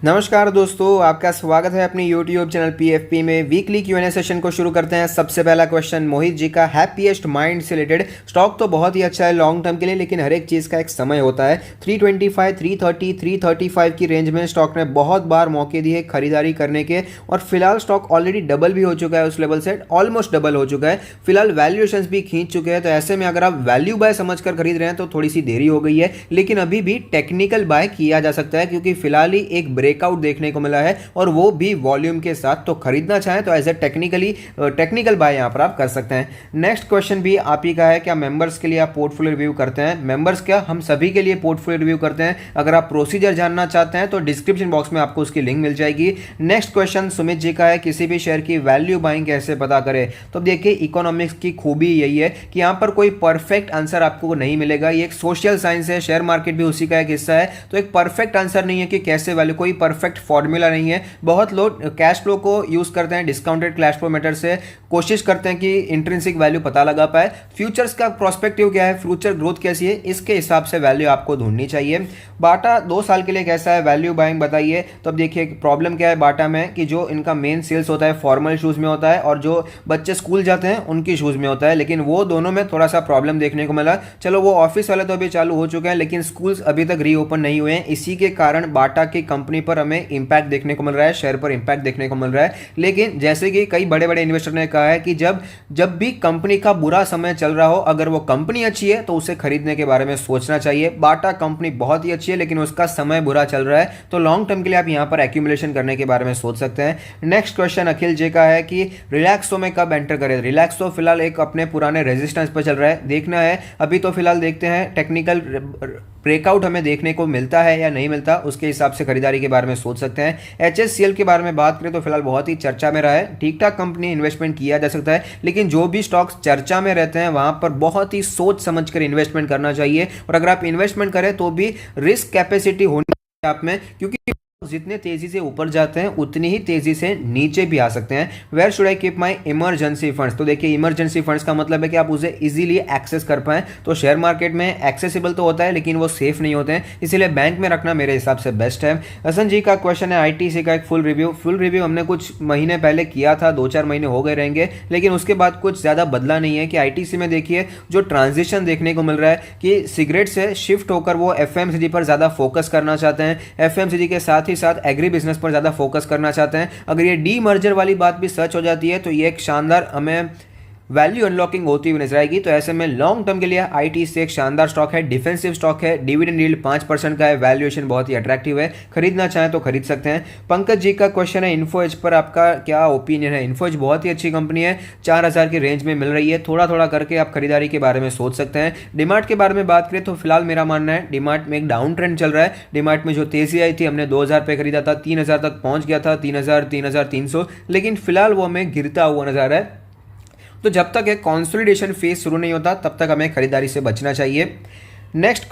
नमस्कार दोस्तों, आपका स्वागत है अपनी YouTube चैनल PFP में। वीकली Q&A सेशन को शुरू करते हैं। सबसे पहला क्वेश्चन मोहित जी का, हैप्पीएस्ट माइंड से रिलेटेड। स्टॉक तो बहुत ही अच्छा है लॉन्ग टर्म के लिए, लेकिन हर एक चीज़ का एक समय होता है। 325, 330, 335 की रेंज में स्टॉक ने बहुत बार मौके दिए खरीदारी करने के, और फिलहाल स्टॉक ऑलरेडी डबल भी हो चुका है, उस लेवल से ऑलमोस्ट डबल हो चुका है। फिलहाल वैल्यूएशंस भी खींच चुके हैं, तो ऐसे में अगर आप वैल्यू बाय समझकर खरीद रहे हैं तो थोड़ी सी देरी हो गई है, लेकिन अभी भी टेक्निकल बाय किया जा सकता है, क्योंकि फिलहाल ही एक ब्रेकआउट देखने को मिला है और वो भी वॉल्यूम के साथ। तो खरीदना चाहें तो एज ए टेक्निकल बाय यहां पर आप कर सकते हैं। नेक्स्ट क्वेश्चन भी आप ही का है, क्या मेंबर्स के लिए आप पोर्टफोलियो रिव्यू करते हैं? मेंबर्स क्या, हम सभी के लिए पोर्टफोलियो रिव्यू करते हैं। अगर आप प्रोसीजर जानना चाहते हैं तो डिस्क्रिप्शन बॉक्स में आपको उसकी लिंक मिल जाएगी। नेक्स्ट क्वेश्चन सुमित जी का है, किसी भी शेयर की वैल्यू बाइंग कैसे पता करें? तो देखिए, इकोनॉमिक्स की खूबी यही है कि यहां पर कोई परफेक्ट आंसर आपको नहीं मिलेगा। ये एक सोशल साइंस है, शेयर मार्केट भी उसी का एक हिस्सा है। तो एक परफेक्ट आंसर नहीं है कि कैसे वैल्यू, कोई परफेक्ट फॉर्मूला नहीं है। बहुत लोग कैश फ्लो को यूज करते हैं, डिस्काउंटेड कैश फ्लो मेथड से कोशिश करते हैं कि इंट्रिंसिक वैल्यू पता लगा पाए। फ्यूचर्स का प्रोस्पेक्टिव क्या है, फ्यूचर ग्रोथ कैसी है, इसके हिसाब से वैल्यू आपको ढूंढनी चाहिए। बाटा 2 साल के लिए कैसा है, वैल्यू बाइंग बताइए। तो अब देखिए, प्रॉब्लम क्या है बाटा में कि जो इनका मेन सेल्स होता है फॉर्मल शूज में होता है, और जो बच्चे स्कूल जाते हैं उनकी शूज में होता है, लेकिन वो दोनों में थोड़ा सा प्रॉब्लम देखने को मिला। चलो, वो ऑफिस वाले तो अभी चालू हो चुके हैं, लेकिन स्कूल्स अभी तक रीओपन नहीं हुए हैं। इसी के कारण बाटा की कंपनी पर हमें इंपैक्ट देखने को मिल रहा है, शेयर पर इंपैक्ट देखने को मिल रहा है। लेकिन जैसे कि कई बड़े बड़े इन्वेस्टर ने कहा है कि जब भी कंपनी का बुरा समय चल रहा हो, अगर वो कंपनी अच्छी है तो उसे खरीदने के बारे में सोचना चाहिए। बाटा कंपनी बहुत ही अच्छी है, लेकिन उसका समय बुरा चल रहा है, तो लॉन्ग टर्म के लिए आप यहां पर एक्यूमुलेशन करने के बारे में सोच सकते हैं। नेक्स्ट क्वेश्चन अखिल जी का है कि रिलैक्सो में कब एंटर करें? रिलैक्सो फिलहाल एक अपने पुराने रेजिस्टेंस पर चल रहा है, देखना है। अभी तो फिलहाल देखते हैं टेक्निकल ब्रेकआउट हमें देखने को मिलता है या नहीं मिलता, उसके हिसाब से खरीदारी के बारे में सोच सकते हैं। HSCL के बारे में बात करें तो फिलहाल बहुत ही चर्चा में रहा है। ठीक ठाक कंपनी, इन्वेस्टमेंट किया जा सकता है, लेकिन जो भी स्टॉक्स चर्चा में रहते हैं वहां पर बहुत ही सोच समझकर इन्वेस्टमेंट करना चाहिए। और अगर आप इन्वेस्टमेंट करें तो भी रिस्क कैपेसिटी होनी चाहिए आप में, क्योंकि जितने तेजी से ऊपर जाते हैं उतनी ही तेजी से नीचे भी आ सकते हैं। Where should I keep my emergency funds? तो देखिए, इमरजेंसी फंड्स का मतलब है कि आप उसे इजीली एक्सेस कर पाएं। तो शेयर मार्केट में एक्सेसिबल तो होता है, लेकिन वो सेफ नहीं होते हैं, इसीलिए बैंक में रखना मेरे हिसाब से बेस्ट है। हसन जी का क्वेश्चन है, ITC का एक फुल रिव्यू हमने कुछ महीने पहले किया था, 2-4 महीने हो गए रहेंगे, लेकिन उसके बाद कुछ ज्यादा बदला नहीं है। कि ITC में देखिए, जो ट्रांजिशन देखने को मिल रहा है कि सिगरेट से शिफ्ट होकर वो FMCG पर ज्यादा फोकस करना चाहते हैं, FMCG के साथ साथ एग्री बिजनेस पर ज्यादा फोकस करना चाहते हैं। अगर ये डी मर्जर वाली बात भी सच हो जाती है तो ये एक शानदार हमें वैल्यू अनलॉकिंग होती हुई नजर आएगी। तो ऐसे में लॉन्ग टर्म के लिए ITC एक शानदार स्टॉक है, डिफेंसिव स्टॉक है, डिविडेंड यील्ड 5% का है, वैल्यूएशन बहुत ही अट्रैक्टिव है, खरीदना चाहें तो खरीद सकते हैं। पंकज जी का क्वेश्चन है, इन्फो एज पर आपका क्या ओपिनियन है? इन्फो एज बहुत ही अच्छी कंपनी है, 4000 की रेंज में मिल रही है, थोड़ा थोड़ा करके आप खरीदारी के बारे में सोच सकते हैं। डिमार्ट के बारे में बात करें तो फिलहाल मेरा मानना है डिमार्ट में एक डाउन ट्रेंड चल रहा है। डिमार्ट में जो तेजी आई थी, हमने 2000 पे खरीदा था, 3000 तक पहुंच गया था, 3000, 3300, लेकिन फिलहाल वो हमें गिरता हुआ नजर आ रहा है। तो जब तक एक कंसोलिडेशन फेज शुरू नहीं होता तब तक हमें खरीदारी से बचना चाहिए। नेक्स्ट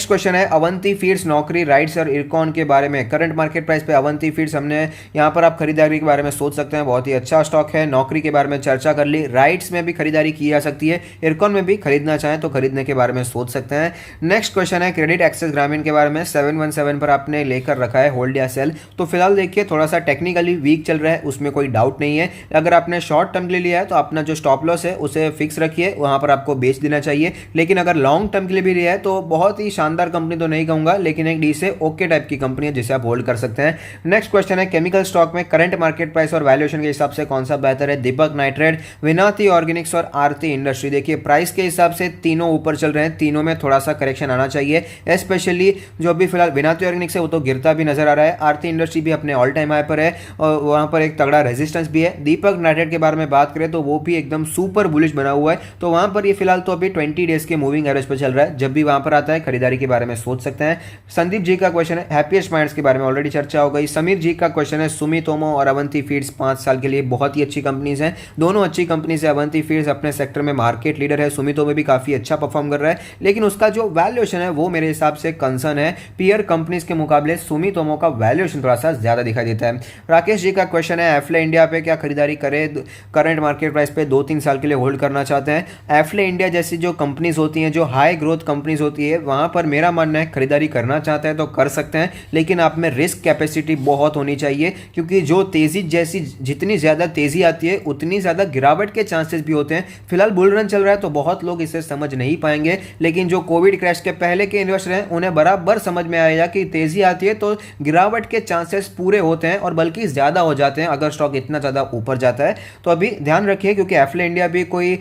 क्वेश्चन है, अवंती फीड्स, नौकरी, राइट्स और इरकॉन के बारे में। करंट मार्केट प्राइस पे अवंती फीड्स हमने यहाँ पर आप खरीदारी के बारे में सोच सकते हैं, बहुत ही अच्छा स्टॉक है। नौकरी के बारे में चर्चा कर ली, राइट्स में भी खरीदारी की जा सकती है, इरकॉन में भी खरीदना चाहें तो खरीदने के बारे में सोच सकते हैं। नेक्स्ट क्वेश्चन है, क्रेडिट एक्सेस ग्रामीण के बारे में। 717 पर आपने लेकर रखा है, होल्ड या सेल? तो फिलहाल देखिए, थोड़ा सा टेक्निकली वीक चल रहा है, उसमें कोई डाउट नहीं है। अगर आपने शॉर्ट टर्म के लिए लिया है तो अपना जो स्टॉप लॉस है उसे फिक्स रखिए, वहां पर आपको बेच देना चाहिए। लेकिन अगर लॉन्ग टर्म के लिए भी लिया है तो बहुत ही शानदार कंपनी नहीं कहूंगा, लेकिन एक डी से ओके टाइप की कंपनी है जिसे आप होल्ड कर सकते हैं। नेक्स्ट क्वेश्चन है, केमिकल स्टॉक में करंट मार्केट प्राइस और वैल्यूएशन के हिसाब से कौन सा बेहतर है? दीपक नाइट्रेट, विनाती ऑर्गेनिक्स और आरती इंडस्ट्री। देखिए, प्राइस के हिसाब से तीनों ऊपर चल रहे हैं, तीनों में थोड़ा सा करेक्शन आना चाहिए। स्पेशली जो अभी फिलहाल विनाती ऑर्गेनिक्स है वो तो गिरता भी नजर आ रहा है, आरती इंडस्ट्री भी अपने ऑल टाइम हाई पर है और वहां पर एक तगड़ा रेजिस्टेंस भी है। दीपक नाइट्रेट के बारे में बात करें तो वो भी एकदम सुपर बुलिश बना हुआ है, तो वहां पर ये फिलहाल तो अभी 20 डेज के मूविंग एवरेज पर चल रहा है, जब भी वहां पर आता है खरीदारी के बारे में सोच सकते हैं। संदीप जी का क्वेश्चन है, हैप्पीएस्ट माइंड्स के बारे में ऑलरेडी चर्चा हो गई। समीर जी का क्वेश्चन है, सुमितोमो और अवंती फीड्स 5 साल के लिए बहुत ही अच्छी कंपनीज हैं, दोनों अच्छी कंपनीज है। अवंती फीड्स अपने सेक्टर में मार्केट लीडर है, सुमितोमो भी काफी अच्छा परफॉर्म कर रहा है, लेकिन उसका जो वैल्यूएशन है वो मेरे हिसाब से कंसर्न है। पीयर कंपनीज के मुकाबले सुमितोमो का वैल्यूएशन थोड़ा सा ज्यादा दिखाई देता है। राकेश जी का क्वेश्चन है, एफले इंडिया पे क्या खरीदारी करे? करंट मार्केट प्राइस पे 2-3 साल के लिए होल्ड करना चाहते हैं। एफले इंडिया जैसी जो कंपनीज होती हैं, जो हाई ग्रोथ कंपनीज होती है, वहां वहाँ पर मेरा मानना है खरीदारी करना चाहते हैं तो कर सकते हैं, लेकिन आप में रिस्क कैपेसिटी बहुत होनी चाहिए, क्योंकि जो तेज़ी जैसी जितनी ज़्यादा तेज़ी आती है उतनी ज़्यादा गिरावट के चांसेस भी होते हैं। फिलहाल बुल रन चल रहा है तो बहुत लोग इसे समझ नहीं पाएंगे, लेकिन जो कोविड क्रैश के पहले के इन्वेस्टर हैं उन्हें बराबर समझ में आएगा कि तेज़ी आती है तो गिरावट के चांसेस पूरे होते हैं और बल्कि ज़्यादा हो जाते हैं अगर स्टॉक इतना ज़्यादा ऊपर जाता है। तो अभी ध्यान रखिए, क्योंकि एफले इंडिया भी कोई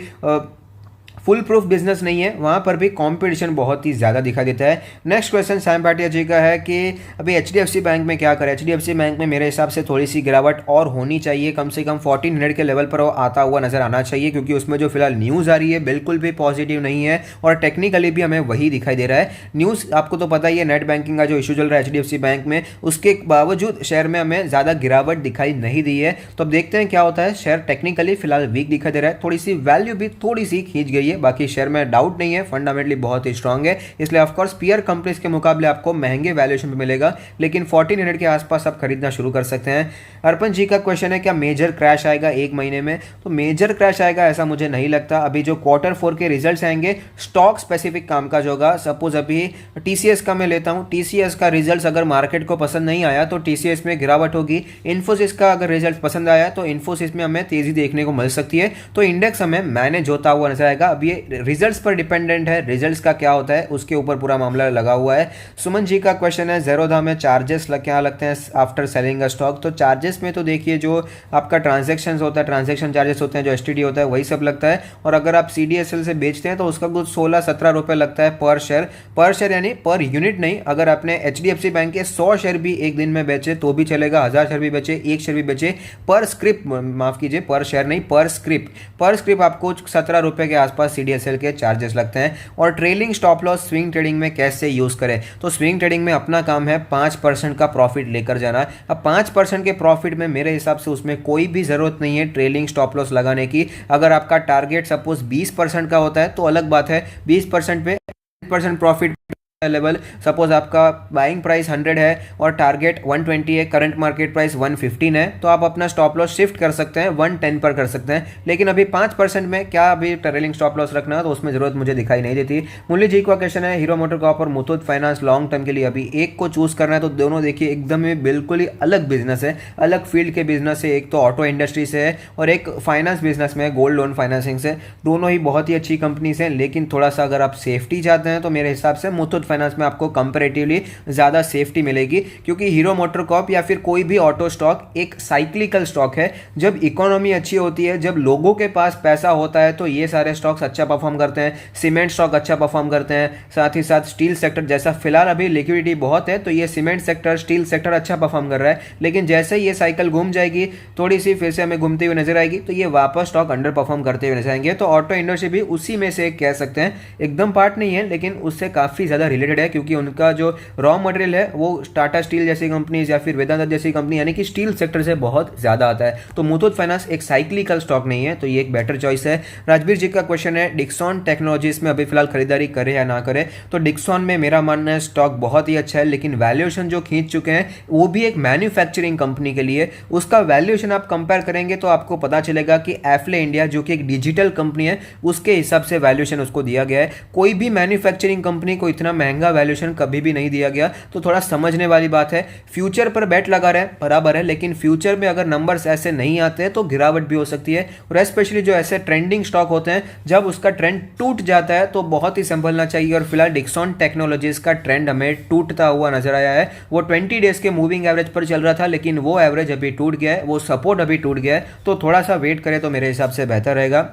फुल प्रूफ बिजनेस नहीं है, वहाँ पर भी कंपटीशन बहुत ही ज़्यादा दिखाई देता है। नेक्स्ट क्वेश्चन सैम भाटिया जी का है कि अभी एचडीएफसी बैंक में क्या करें। एचडीएफसी बैंक में मेरे हिसाब से थोड़ी सी गिरावट और होनी चाहिए, कम से कम 1400 के लेवल पर वो आता हुआ नजर आना चाहिए, क्योंकि उसमें जो फिलहाल न्यूज़ आ रही है बिल्कुल भी पॉजिटिव नहीं है और टेक्निकली भी हमें वही दिखाई दे रहा है। न्यूज़ आपको तो पता ही है, नेट बैंकिंग का जो इशू चल रहा है एचडीएफसी बैंक में, उसके बावजूद शेयर में हमें ज़्यादा गिरावट दिखाई नहीं दी है। तो अब देखते हैं क्या होता है। शेयर टेक्निकली फिलहाल वीक दिखाई दे रहा है, थोड़ी सी वैल्यू भी थोड़ी सी खींच गई है, बाकी शेयर में डाउट नहीं है फंडामेंटली बहुत ही स्ट्रांग है, इसलिए ऑफ कोर्स पीयर कंपनीज के मुकाबले आपको महंगे वैल्यूएशन पे मिलेगा, लेकिन 1400 के आसपास आप खरीदना शुरू कर सकते हैं। अर्पण जी का क्वेश्चन है क्या मेजर क्रैश आएगा एक महीने में। तो मेजर क्रैश आएगा ऐसा मुझे नहीं लगता। अभी जो Q4 के रिजल्ट्स आएंगे स्टॉक स्पेसिफिक काम का होगा। सपोज अभी टीसीएस का मैं लेता हूं, टीसीएस का रिजल्ट्स अगर मार्केट को पसंद नहीं आया तो टीसीएस में गिरावट होगी। इन्फोसिस का अगर रिजल्ट पसंद आया तो इन्फोसिस में हमें तेजी देखने को मिल सकती है, तो इंडेक्स हमें मैनेज होता हुआ नजर आएगा। अब ये रिजल्ट्स पर डिपेंडेंट है, रिजल्ट्स का क्या होता है उसके ऊपर पूरा मामला लगा हुआ है। सुमन जी का क्वेश्चन है ज़ेरोधा में चार्जेस क्या लगते हैं आफ्टर सेलिंग अ स्टॉक। तो चार्जेस में तो देखिए जो आपका ट्रांजैक्शंस होता है, ट्रांजैक्शन चार्जेस होते हैं, जो एसटीडी होता है वही सब लगता है, और अगर आप सीडीएसएल से बेचते हैं तो उसका कुछ 16-17 रुपये लगता है पर शेयर यानी पर यूनिट नहीं। अगर आपने एचडीएफसी बैंक के 100 शेयर भी एक दिन में बेचे तो भी चलेगा, 1000 शेयर भी बेचे, एक शेयर भी बेचे, पर स्क्रिप्ट माफ कीजिए पर शेयर नहीं पर स्क्रिप्ट आपको 17 रुपये के आसपास सीडीएसएल के चार्जेस लगते हैं। और trailing stop loss swing trading में कैसे यूज करें। तो स्विंग ट्रेडिंग में अपना काम है 5% का प्रॉफिट लेकर जाना। अब 5% के प्रॉफिट में मेरे हिसाब से उसमें कोई भी जरूरत नहीं है ट्रेलिंग स्टॉप लॉस लगाने की। अगर आपका टारगेट सपोज 20% का होता है तो अलग बात है, 20% पे 10% प्रॉफिट लेवल। सपोज आपका बाइंग प्राइस 100 है और टारगेट 120 है, करंट मार्केट प्राइस 115 है, तो आप अपना स्टॉप लॉस शिफ्ट कर सकते हैं 110 पर कर सकते हैं। लेकिन अभी 5% में क्या अभी ट्रेलिंग स्टॉप लॉस रखना, तो उसमें जरूरत मुझे दिखाई नहीं देती। मुरली जी का क्वेश्चन है हीरो मोटर कॉर्प और मुथूट फाइनेंस लॉन्ग टर्म के लिए अभी एक को चूज करना है, तो दोनों देखिए एकदम ही बिल्कुल ही अलग बिजनेस है, अलग फील्ड के बिजनेस है। एक तो ऑटो इंडस्ट्री से है और एक फाइनेंस बिजनेस में है, गोल्ड लोन फाइनेंसिंग से। दोनों ही बहुत ही अच्छी कंपनीज हैं, लेकिन थोड़ा सा अगर आप सेफ्टी चाहते हैं तो मेरे हिसाब से मुथूट फाइनेंस में आपको कंपैरेटिवली ज़्यादा सेफ्टी मिलेगी, क्योंकि हीरो मोटर कॉर्प या फिर कोई भी ऑटो स्टॉक एक साइक्लिकल स्टॉक है। जब इकोनॉमी अच्छी होती है, जब लोगों के पास पैसा होता है तो ये सारे स्टॉक्स अच्छा परफॉर्म करते हैं, सीमेंट स्टॉक अच्छा परफॉर्म करते हैं, साथ ही साथ स्टील सेक्टर जैसा फिलहाल अभी लिक्विडिटी बहुत है तो ये सीमेंट सेक्टर स्टील सेक्टर अच्छा परफॉर्म कर रहा है। लेकिन जैसे ये साइकिल घूम जाएगी, थोड़ी सी फिर से हमें घूमती हुई नजर आएगी, तो ये वापस स्टॉक अंडर परफॉर्म करते हुए नजर आएंगे। तो ऑटो इंडस्ट्री भी उसी में से कह सकते हैं, एकदम पार्ट नहीं है लेकिन उससे काफ़ी ज़्यादा रिलेटेड है, क्योंकि उनका जो रॉ मटेरियल है वो टाटा स्टील जैसी कंपनीज या फिर वेदांता जैसी कंपनी यानी कि स्टील सेक्टर से बहुत ज़्यादा आता है। तो मुथूट फाइनेंस एक साइक्लिकल स्टॉक नहीं है, तो ये एक बेटर चॉइस है। राजवीर जी का क्वेश्चन है डिक्सॉन टेक्नोलॉजीज में अभी फिलहाल खरीदारी करें या ना करें। तो डिक्सॉन में मेरा मानना है स्टॉक बहुत ही अच्छा है, लेकिन वैल्यूएशन जो खींच चुके हैं वो भी एक मैन्युफैक्चरिंग कंपनी के लिए, उसका वैल्यूएशन आप कंपेयर करेंगे तो आपको पता चलेगा कि एफले इंडिया जो कि एक डिजिटल कंपनी है उसके हिसाब से वैल्यूएशन उसको दिया गया है। कोई भी मैन्युफैक्चरिंग कंपनी को इतना महंगा वैल्यूएशन कभी भी नहीं दिया गया, तो थोड़ा समझने वाली बात है। फ्यूचर पर बेट लगा रहे हैं बराबर है, लेकिन फ्यूचर में अगर नंबर्स ऐसे नहीं आते हैं तो गिरावट भी हो सकती है। और स्पेशली जो ऐसे ट्रेंडिंग स्टॉक होते हैं, जब उसका ट्रेंड टूट जाता है तो बहुत ही संभलना चाहिए। और फिलहाल डिक्सॉन टेक्नोलॉजीज का ट्रेंड हमें टूटता हुआ नजर आया है। वो 20 डेज के मूविंग एवरेज पर चल रहा था, लेकिन वो एवरेज अभी टूट गया है, वो सपोर्ट अभी टूट गया है, तो थोड़ा सा वेट करें तो मेरे हिसाब से बेहतर रहेगा।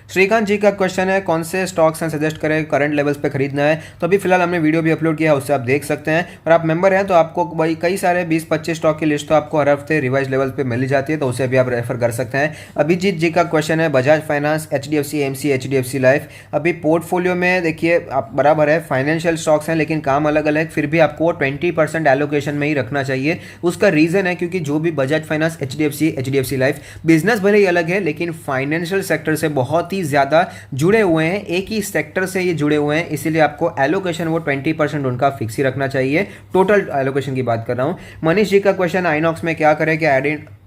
श्रीकांत जी का क्वेश्चन है कौन से स्टॉक्स हैं सजेस्ट करें करंट लेवल्स पे खरीदना है। तो अभी फिलहाल हमने वीडियो भी अपलोड किया है, उससे आप देख सकते हैं। और आप मेंबर हैं तो आपको भाई कई सारे 20-25 स्टॉक की लिस्ट तो आपको हर हफ्ते रिवाइज लेवल्स पे मिल जाती है, तो उसे भी आप रेफर कर सकते हैं। अभिजीत जी का क्वेश्चन है Bajaj finance, HDFC MC, HDFC life. अभी पोर्टफोलियो में देखिए आप बराबर है, फाइनेंशियल स्टॉक्स हैं लेकिन काम अलग अलग, फिर भी आपको 20% एलोकेशन में ही रखना चाहिए। उसका रीजन है क्योंकि जो भी Bajaj finance, HDFC life business भले ही अलग है लेकिन फाइनेंशियल सेक्टर से बहुत ही ज्यादा जुड़े हुए हैं, एक ही सेक्टर से ये जुड़े हुए हैं, इसीलिए आपको एलोकेशन वो 20% उनका फिक्स ही रखना चाहिए। टोटल एलोकेशन की बात कर रहा हूं। मनीष जी का क्वेश्चन आइनॉक्स में क्या करें, क्या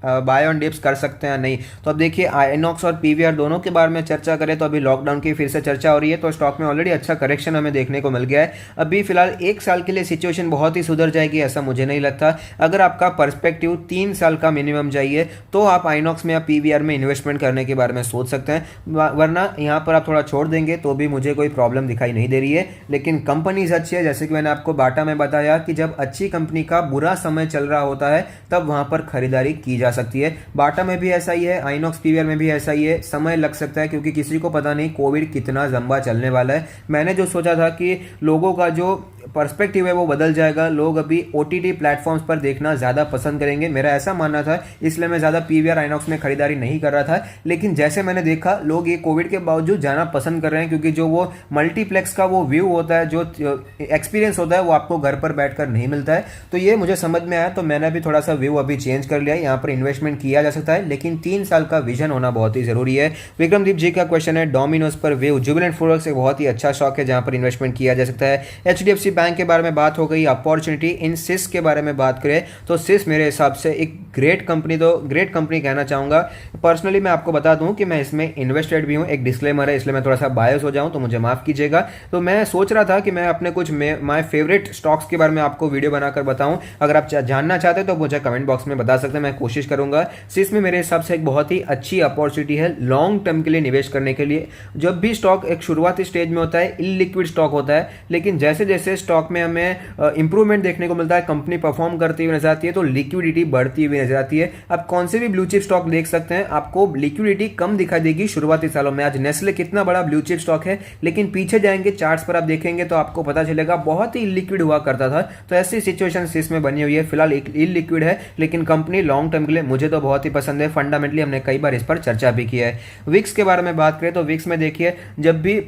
बाय ऑन डिप्स कर सकते हैं या नहीं। तो अब देखिए आइनॉक्स और पीवीआर दोनों के बारे में चर्चा करें तो अभी लॉकडाउन की फिर से चर्चा हो रही है, तो स्टॉक में ऑलरेडी अच्छा करेक्शन हमें देखने को मिल गया है। अभी फिलहाल 1 साल के लिए सिचुएशन बहुत ही सुधर जाएगी ऐसा मुझे नहीं लगता। अगर आपका पर्सपेक्टिव 3 साल का मिनिमम चाहिए तो आप आइनॉक्स में या पीवीआर में इन्वेस्टमेंट करने के बारे में सोच सकते हैं, वरना यहाँ पर आप थोड़ा छोड़ देंगे तो भी मुझे कोई प्रॉब्लम दिखाई नहीं दे रही है। लेकिन कंपनीज अच्छी है, जैसे कि मैंने आपको बाटा में बताया कि जब अच्छी कंपनी का बुरा समय चल रहा होता है तब वहां पर खरीदारी की जा सकती है। बाटा में भी ऐसा ही है, आइनॉक्स पीवीआर में भी ऐसा ही है। समय लग सकता है क्योंकि किसी को पता नहीं कोविड कितना लंबा चलने वाला है। मैंने जो सोचा था कि लोगों का जो पर्सपेक्टिव है वो बदल जाएगा, लोग अभी ओटीटी प्लेटफॉर्म्स पर देखना ज़्यादा पसंद करेंगे, मेरा ऐसा मानना था, इसलिए मैं ज़्यादा पीवीआर आइनॉक्स में खरीदारी नहीं कर रहा था। लेकिन जैसे मैंने देखा लोग ये कोविड के बावजूद जाना पसंद कर रहे हैं, क्योंकि जो वो मल्टीप्लेक्स का वो व्यू होता है, जो एक्सपीरियंस होता है वो आपको घर पर बैठकर नहीं मिलता है। तो ये मुझे समझ में आया, तो मैंने भी थोड़ा सा व्यू अभी चेंज कर लिया है। यहाँ पर इन्वेस्टमेंट किया जा सकता है लेकिन 3 साल का विजन होना बहुत ही जरूरी है। विक्रमदीप जी का क्वेश्चन है डोमिनोज पर व्यू, जुबिलेंट फूड्स एक बहुत ही अच्छा स्टॉक है जहां पर इन्वेस्टमेंट किया जा सकता है। एचडीएफसी बैंक के बारे में बात हो गई, अपॉर्चुनिटी इन सिस के बारे में बात करें तो सिस मेरे हिसाब से एक ग्रेट कंपनी कहना चाहूंगा। पर्सनली मैं आपको बता दूं कि मैं इसमें इन्वेस्टेड भी हूं, एक डिस्क्लेमर है इसलिए मैं थोड़ा सा बायस हो जाऊं तो मुझे माफ कीजिएगा। तो मैं सोच रहा था कि मैं अपने कुछ माय फेवरेट स्टॉक्स के बारे में आपको वीडियो बनाकर बताऊं। अगर आप जानना चाहते हैं तो मुझे कमेंट बॉक्स में बता सकते हैं, मैं कोशिश करूंगा। सिस में मेरे हिसाब से एक बहुत ही अच्छी अपॉर्चुनिटी है लॉन्ग टर्म के लिए निवेश करने के लिए। जब भी स्टॉक एक शुरुआती स्टेज में होता है इलिक्विड स्टॉक होता है, लेकिन जैसे जैसे स्टॉक में हमें इंप्रूवमेंट देखने को मिलता है, कंपनी परफॉर्म करती हुई नजर आती है तो लिक्विडिटी बढ़ती हुई नजर आती है। आप कौन से भी ब्लू चिप स्टॉक देख सकते हैं, आपको लिक्विडिटी कम दिखाई देगी शुरुआती सालों में। आज नेस्ले कितना बड़ा ब्लू चिप स्टॉक है, लेकिन पीछे जाएंगे चार्ट्स पर आप देखेंगे तो आपको पता चलेगा बहुत ही इलिक्विड हुआ करता था। तो ऐसी सिचुएशन इसमें बनी हुई है, फिलहाल इलिक्विड है लेकिन कंपनी लॉन्ग टर्म के लिए मुझे तो बहुत ही पसंद है। फंडामेंटली हमने कई बार इस पर चर्चा भी की है। विक्स के बारे में बात करें तो विक्स में देखिए जब भी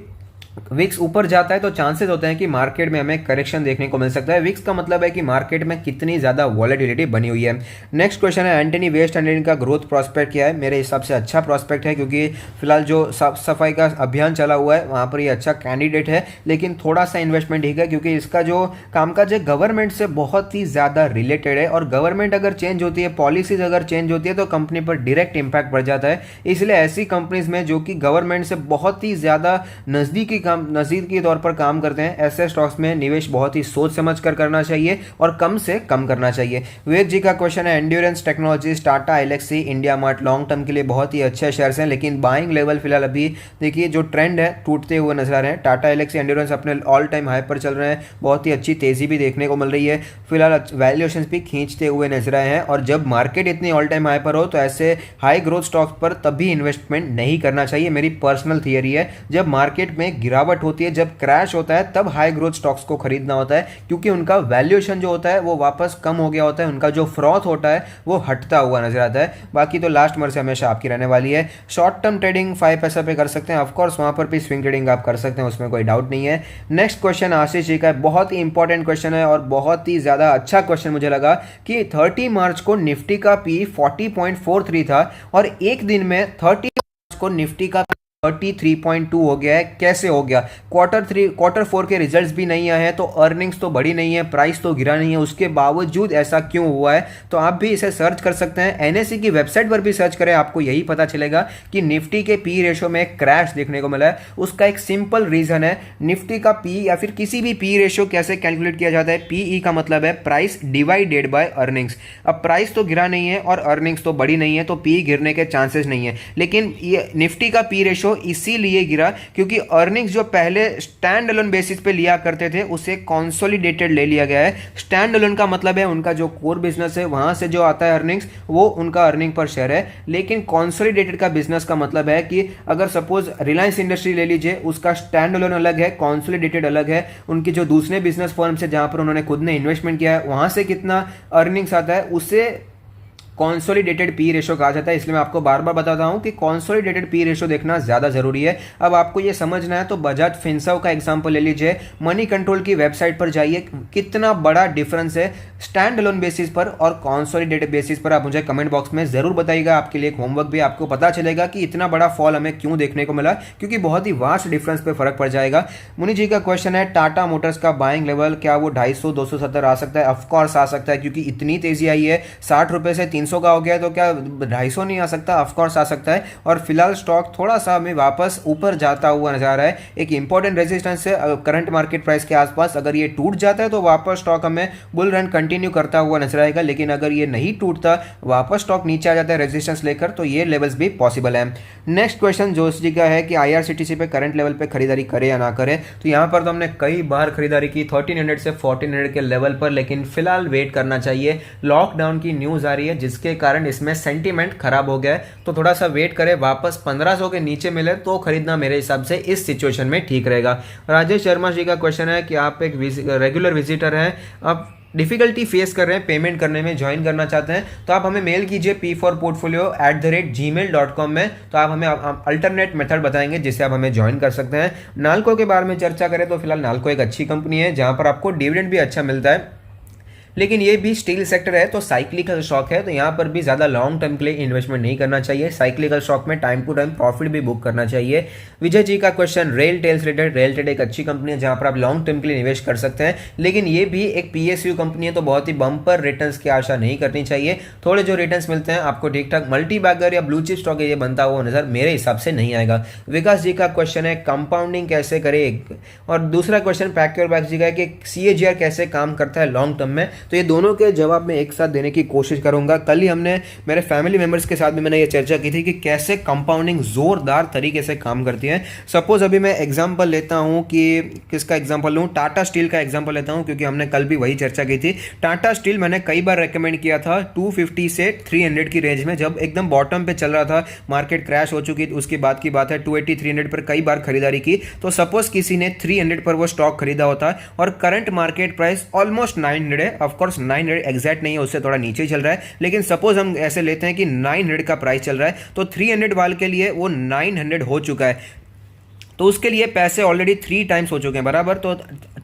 विक्स ऊपर जाता है तो चांसेस होते हैं कि मार्केट में हमें करेक्शन देखने को मिल सकता है। विक्स का मतलब है कि मार्केट में कितनी ज्यादा वॉलेटिलिटी बनी हुई है। नेक्स्ट क्वेश्चन है एंटनी वेस्ट एंड का ग्रोथ प्रॉस्पेक्ट क्या है। मेरे हिसाब से अच्छा प्रॉस्पेक्ट है, क्योंकि फिलहाल जो साफ सफाई का अभियान चला हुआ है वहां पर ये अच्छा कैंडिडेट है, लेकिन थोड़ा सा इन्वेस्टमेंट ठीक है क्योंकि इसका जो कामकाज है गवर्नमेंट से बहुत ही ज्यादा रिलेटेड है, और गवर्नमेंट अगर चेंज होती है, पॉलिसीज अगर चेंज होती है तो कंपनी पर डायरेक्ट इंपैक्ट पड़ जाता है। इसलिए ऐसी कंपनीज में जो कि गवर्नमेंट से बहुत ही ज्यादा नजदीक के तौर पर काम करते हैं, ऐसे स्टॉक्स में निवेश बहुत ही सोच समझ कर करना चाहिए और कम से कम करना चाहिए। विवेक जी का क्वेश्चन है Endurance Technologies, Tata Elxsi, IndiaMART long term के लिए बहुत ही अच्छे शेयर्स हैं, लेकिन बाइंग लेवल फिलहाल अभी देखिए जो ट्रेंड है टूटते हुए नजर आ रहे हैं। टाटा एलेक्सी एंड्योरेंस अपने ऑल टाइम हाई पर चल रहे हैं, बहुत ही अच्छी तेजी भी देखने को मिल रही है, फिलहाल वैल्यूएशंस भी खींचते हुए नजर आए हैं। और जब मार्केट इतनी ऑल टाइम हाई पर हो तो ऐसे हाई ग्रोथ स्टॉक्स पर तभी इन्वेस्टमेंट नहीं करना चाहिए, मेरी पर्सनल थियरी है। जब मार्केट में गिरावट होती है, जब क्रैश होता है, तब हाई ग्रोथ स्टॉक्स को खरीदना होता है, क्योंकि उनका वैल्यूएशन जो होता है वो वापस कम हो गया होता है, उनका जो फ्रॉथ होता है वो हटता हुआ नजर आता है। बाकी तो लास्ट मर से हमेशा आपकी रहने वाली है। शॉर्ट टर्म ट्रेडिंग 5 पैसा पे कर सकते हैं, ऑफकोर्स वहां पर भी स्विंग ट्रेडिंग आप कर सकते हैं, उसमें कोई डाउट नहीं है। नेक्स्ट क्वेश्चन आशीष जी का है, बहुत ही इंपॉर्टेंट क्वेश्चन है और बहुत ही ज्यादा अच्छा क्वेश्चन मुझे लगा कि 30 मार्च को निफ्टी का पी 40.43 था और एक दिन में 30 मार्च को निफ्टी का 33.2 हो गया है। कैसे हो गया? क्वार्टर 4 के रिजल्ट्स भी नहीं आए हैं, तो अर्निंग्स तो बढ़ी नहीं है, प्राइस तो गिरा नहीं है, उसके बावजूद ऐसा क्यों हुआ है? तो आप भी इसे सर्च कर सकते हैं, एनएसई की वेबसाइट पर भी सर्च करें, आपको यही पता चलेगा कि निफ्टी के पी रेशो में एक क्रैश देखने को मिला है। उसका एक सिंपल रीजन है, निफ्टी का पी या फिर किसी भी पी रेशो कैसे कैलकुलेट किया जाता है? पीई का मतलब है प्राइस डिवाइडेड बाय अर्निंग्स। अब प्राइस तो गिरा नहीं है और अर्निंग्स तो बढ़ी नहीं है, तो पी गिरने के चांसेस नहीं है। लेकिन ये निफ्टी का पी रेशो इसीलिए गिरा क्योंकि अर्निंग्स जो पहले स्टैंड अलोन बेसिस पे लिया करते थे उसे कंसोलिडेटेड ले लिया गया है। स्टैंड अलोन का मतलब है उनका जो कोर बिजनेस है वहां से जो आता है अर्निंग्स वो उनका अर्निंग पर शेयर है, लेकिन कंसोलिडेटेड का बिजनेस का मतलब है कि अगर सपोज रिलायंस इंडस्ट्री ले लीजिए, उसका स्टैंड अलोन अलग है, कंसोलिडेटेड अलग है। उनकी जो दूसरे बिजनेस फर्म से जहां पर उन्होंने खुद ने इन्वेस्टमेंट किया है वहां से कितना अर्निंग्स आता है उसे कॉन्सोलिडेटेड पी रेशो कहा जाता है। इसलिए मैं आपको बार बार बताता हूं कि कॉन्सोलिडेटेड पी रेशो देखना ज्यादा जरूरी है। अब आपको यह समझना है तो बजाज फिनसर्व का एग्जांपल ले लीजिए, मनी कंट्रोल की वेबसाइट पर जाइए, कितना बड़ा डिफरेंस है स्टैंड अलोन बेसिस पर और कॉन्सोलिडेटेड बेसिस पर। आप मुझे कमेंट बॉक्स में जरूर बताइएगा, आपके लिए एक होमवर्क भी, आपको पता चलेगा कि इतना बड़ा फॉल हमें क्यों देखने को मिला, क्योंकि बहुत ही वास्ट डिफरेंस पे फर्क पड़ जाएगा। मुनि जी का क्वेश्चन है टाटा मोटर्स का बाइंग लेवल क्या वो 250-270 आ सकता है? ऑफकोर्स आ सकता है, क्योंकि इतनी तेजी आई है, 60 रुपए से 300 का हो गया तो क्या 250 नहीं आ सकता? ऑफकोर्स आ सकता है। और फिलहाल स्टॉक थोड़ा सा हमें वापस ऊपर जाता हुआ नजर आ रहा है। एक इंपॉर्टेंट रेजिस्टेंस है करंट मार्केट प्राइस के आसपास, अगर ये टूट जाता है तो वापस स्टॉक हमें बुल रन कंटिन्यू करता हुआ नजर आएगा। लेकिन अगर ये नहीं टूटता, वापस स्टॉक नीचे आ जाता है रेजिस्टेंस लेकर, तो ये लेवल्स भी पॉसिबल है। नेक्स्ट क्वेश्चन जोश जी का है कि आईआरसीटीसी पे करंट लेवल पे खरीदारी करे या ना करे। तो यहाँ पर तो हमने कई बार खरीदारी की 1300 से 1400 के लेवल पर, लेकिन फिलहाल वेट करना चाहिए। लॉकडाउन की न्यूज आ रही है जिसके कारण इसमें सेंटीमेंट खराब हो गया है, तो थोड़ा सा वेट करें, वापस 1500 के नीचे मिले तो खरीदना मेरे हिसाब से इस सिचुएशन में ठीक रहेगा। राजेश शर्मा जी का क्वेश्चन है कि आप एक रेगुलर विजिटर हैं, आप डिफिकल्टी फेस कर रहे हैं पेमेंट करने में, ज्वाइन करना चाहते हैं, तो आप हमें मेल कीजिए p4portfolio@gmail.com में, तो आप हमें अल्टरनेट मेथड बताएंगे जिससे आप हमें ज्वाइन कर सकते हैं। नाल्को के बारे में चर्चा करें तो फिलहाल नाल्को एक अच्छी कंपनी है जहां पर आपको डिविडेंड भी अच्छा मिलता है, लेकिन ये भी स्टील सेक्टर है तो साइक्लिकल स्टॉक है, तो यहाँ पर भी ज़्यादा लॉन्ग टर्म के लिए इन्वेस्टमेंट नहीं करना चाहिए। साइक्लिकल स्टॉक में टाइम टू टाइम प्रॉफिट भी बुक करना चाहिए। विजय जी का क्वेश्चन रेल टेल से रिलेटेड, रेल टेल एक अच्छी कंपनी है जहाँ पर आप लॉन्ग टर्म के लिए निवेश कर सकते हैं, लेकिन ये भी एक पीएसयू कंपनी है तो बहुत ही बम्पर रिटर्न्स की आशा नहीं करनी चाहिए। थोड़े जो रिटर्न्स मिलते हैं आपको ठीक ठाक, मल्टी बैगर या ब्लू चिप स्टॉक ये बनता हुआ नजर मेरे हिसाब से नहीं आएगा। विकास जी का क्वेश्चन है कंपाउंडिंग कैसे करे, और दूसरा क्वेश्चन पैक्योर बैग जी का है कि सीएजीआर कैसे काम करता है लॉन्ग टर्म में। तो ये दोनों के जवाब मैं एक साथ देने की कोशिश करूंगा। कल ही हमने मेरे फैमिली मेंबर्स के साथ भी मैंने ये चर्चा की थी कि कैसे कंपाउंडिंग जोरदार तरीके से काम करती है। सपोज अभी मैं एग्जांपल लेता हूं कि किसका एग्जांपल लूं, टाटा स्टील का एग्जांपल लेता हूं, क्योंकि हमने कल भी वही चर्चा की थी। टाटा स्टील मैंने कई बार रेकमेंड किया था 250 से 300 की रेंज में, जब एकदम बॉटम पे चल रहा था, मार्केट क्रैश हो चुकी, उसके बाद की बात है 280 300 पर कई बार खरीदारी की। तो सपोज किसी ने 300 पर वो स्टॉक खरीदा होता और करंट मार्केट प्राइस ऑलमोस्ट 900 है, ऑफकोर्स 900 एग्जैक्ट नहीं है, उससे थोड़ा नीचे चल रहा है, लेकिन सपोज हम ऐसे लेते हैं कि 900 का प्राइस चल रहा है, तो 300 वाले के लिए वो 900 हो चुका है, तो उसके लिए पैसे ऑलरेडी 3 टाइम्स हो चुके हैं बराबर। तो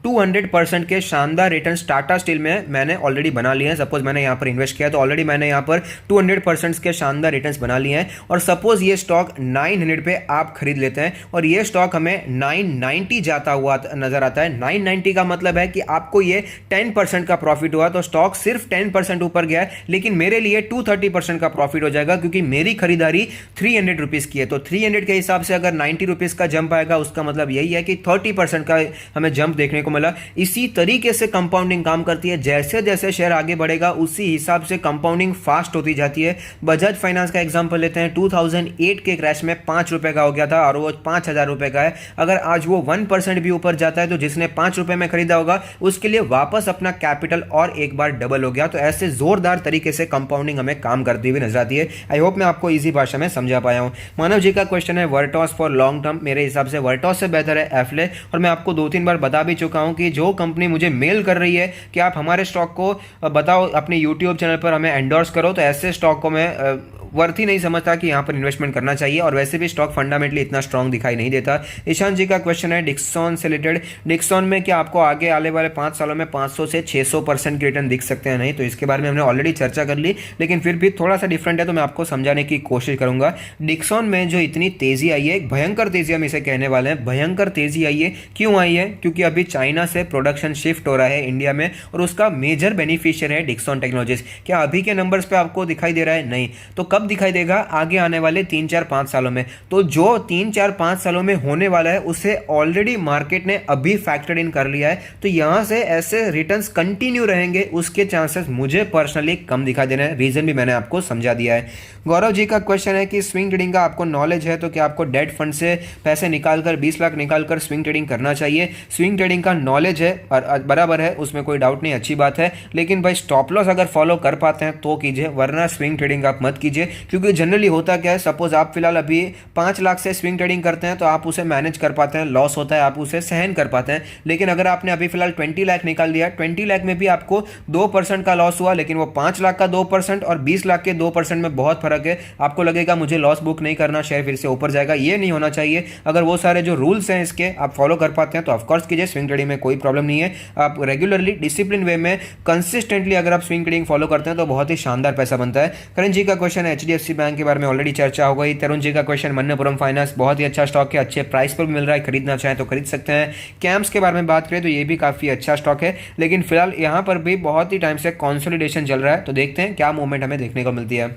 200% के शानदार रिटर्न्स टाटा स्टील में मैंने ऑलरेडी बना लिए हैं। सपोज मैंने यहाँ पर इन्वेस्ट किया तो ऑलरेडी मैंने यहाँ पर 200% के शानदार रिटर्न्स बना लिए हैं। और सपोज ये स्टॉक 900 पे आप खरीद लेते हैं और ये स्टॉक हमें 990 जाता हुआ नजर आता है। 990 का मतलब है कि आपको ये 10% का प्रॉफिट हुआ, तो स्टॉक सिर्फ 10% ऊपर गया है, लेकिन मेरे लिए 230% का प्रॉफिट हो जाएगा क्योंकि मेरी खरीदारी 300 रुपीज़ की है। तो 300 के हिसाब से अगर 90 रुपीज़ का जंप आएगा, उसका मतलब यही है कि 30% का हमें जंप देखने को मिला। इसी तरीके से कंपाउंडिंग काम करती है, जैसे जैसे शेयर आगे बढ़ेगा उसी हिसाब से कंपाउंडिंग फास्ट होती जाती है। बजाज फाइनेंस का एग्जांपल लेते हैं, 2008 के क्रैश में 5 रुपए का हो गया था और वो 5000 रुपए का है। अगर आज वो 1% भी ऊपर जाता है तो जिसने 5 रुपए में खरीदा होगा उसके लिए वापस अपना कैपिटल और एक बार डबल हो गया। तो ऐसे जोरदार तरीके से कंपाउंडिंग हमें काम करती हुई नजर आती है। आई होप मैं आपको इजी भाषा में समझा पाया हूं। मानव जी का क्वेश्चन है वर्टॉस फॉर लॉन्ग टर्म, मेरे हिसाब से वर्टॉस से बेहतर है एफले, और मैं आपको 2-3 बार बता भी चुका हूं कि जो कंपनी मुझे मेल कर रही है कि आप हमारे स्टॉक को बताओ अपने यूट्यूब चैनल पर हमें एंडोर्स करो, तो ऐसे स्टॉक को मैं वर्थ ही नहीं समझता कि यहाँ पर इन्वेस्टमेंट करना चाहिए, और वैसे भी स्टॉक फंडामेंटली इतना स्ट्रांग दिखाई नहीं देता। ईशान जी का क्वेश्चन है डिक्सॉन से रिलेटेड, डिक्सॉन में क्या आपको आगे आने वाले 5 सालों में 500 से 600% की रिटर्न दिख सकते हैं? नहीं, तो इसके बारे में हमने ऑलरेडी चर्चा कर ली, लेकिन फिर भी थोड़ा सा डिफरेंट है तो मैं आपको समझाने की कोशिश करूंगा। डिक्सॉन में जो इतनी तेजी आई है, एक भयंकर तेजी हम इसे कहने वाले हैं, भयंकर तेजी आई है। क्यों आई है? क्योंकि अभी चाइना से प्रोडक्शन शिफ्ट हो रहा है इंडिया में, और उसका मेजर बेनिफिशियर है डिक्सॉन टेक्नोलॉजीज। क्या अभी के नंबर्स पे आपको दिखाई दे रहा है? नहीं। तो कब दिखाई देगा? आगे आने वाले 3-4-5 सालों में। तो जो 3-4-5 सालों में होने वाला है उसे ऑलरेडी मार्केट ने अभी फैक्टर इन कर लिया है, तो यहां से ऐसे रिटर्न्स कंटिन्यू रहेंगे, उसके चांसेस मुझे पर्सनली कम दिखाई दे रहे हैं। रीजन भी मैंने आपको समझा दिया है। गौरव जी का क्वेश्चन है कि स्विंग ट्रेडिंग का आपको नॉलेज है तो क्या आपको डेट फंड से पैसे निकालकर 20 लाख निकालकर स्विंग ट्रेडिंग करना चाहिए? स्विंग ट्रेडिंग का नॉलेज है बराबर है, उसमें कोई डाउट नहीं, अच्छी बात है, लेकिन भाई स्टॉप लॉस अगर फॉलो कर पाते हैं तो कीजिए, वरना स्विंग ट्रेडिंग आप मत कीजिए। क्योंकि जनरली होता क्या है, सपोज आप फिलहाल अभी 5 लाख से स्विंग ट्रेडिंग करते हैं तो आप उसे मैनेज कर पाते हैं, लॉस होता है आप उसे सहन कर पाते हैं, लेकिन अगर आपने अभी फिलहाल 20 लाख निकाल दिया, 20 लाख में भी आपको 2% का लॉस हुआ, लेकिन वो 5 लाख का 2% और 20 लाख के 2% में बहुत फर्क है। आपको लगेगा मुझे लॉस बुक नहीं करना, शेयर फिर से ऊपर जाएगा, ये नहीं होना चाहिए। अगर वो सारे जो रूल्स हैं इसके आप फॉलो कर पाते हैं तो ऑफकोर्स कीजिए, स्विंग ट्रेडिंग में कोई प्रॉब्लम नहीं है। आप रेगुलरली डिसिप्लिन वे में कंसिस्टेंटली अगर आप स्विंग ट्रेडिंग फॉलो करते हैं तो बहुत ही शानदार पैसा बनता है। करण जी का क्वेश्चन है HDFC बैंक के बारे में ऑलरेडी चर्चा हो गई। तरुण जी का क्वेश्चन मन्नपुरम फाइनेंस बहुत ही अच्छा स्टॉक है, अच्छे प्राइस पर भी मिल रहा है, खरीदना चाहें तो खरीद सकते हैं। कैम्स के बारे में बात करें तो ये भी काफ़ी अच्छा स्टॉक है, लेकिन फिलहाल यहाँ पर भी बहुत ही टाइम से कंसोलिडेशन चल रहा है, तो देखते हैं क्या मूवमेंट हमें देखने को मिलती है।